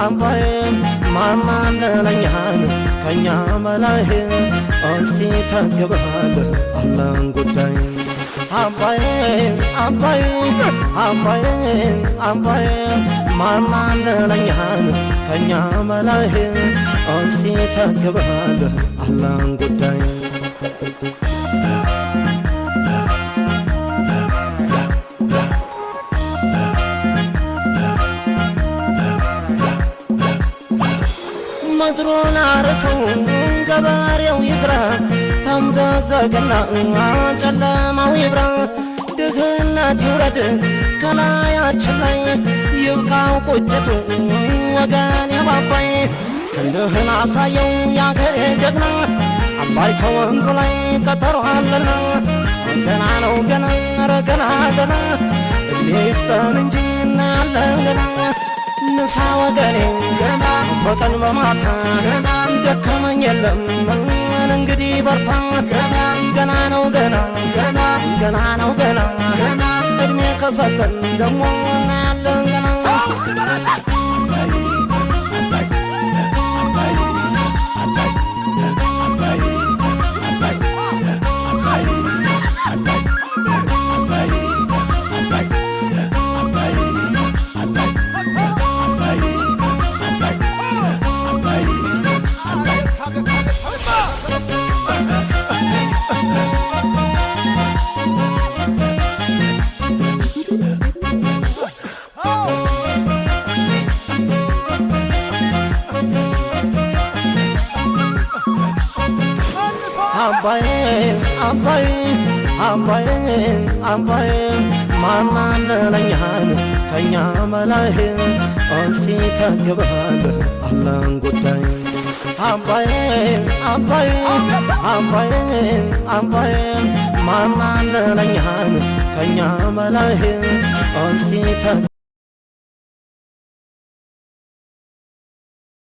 አባይ ማማን ለኛን ከኛ በላይ እስቲ ተገባለ አላህን ጉዳይ አባይ ማማን ለኛን ከኛ በላይ እስቲ ተገባለ አላህን ጉዳይ مدرون عرسون قباريو يزرع تمزازقنا جلا ما ويبرا دغنا تورد كلايا چلاي يبقى قجتو وغان يا باباي كندهن عصايو يا غير جگنا አባይ ከወንዙ ላይ ከተሯልና ገና ነው ገና ረገና ገና እድሜ ይስጠን እንጂ እናያለን ገና ንሳ ወገኔ ገና በቀን በማታ ገና ደከመኝ የለም እንግዲህ በርታ ገና ነው ገና ነው ገና እድሜ ከሰጠን ደግሞ እናያለን ገና አባይ ማማን ለኛን ከኛ በላይ እስቲ ተገባለ አላህን ጉዳይ አባይ ማማን ለኛን ከኛ በላይ እስቲ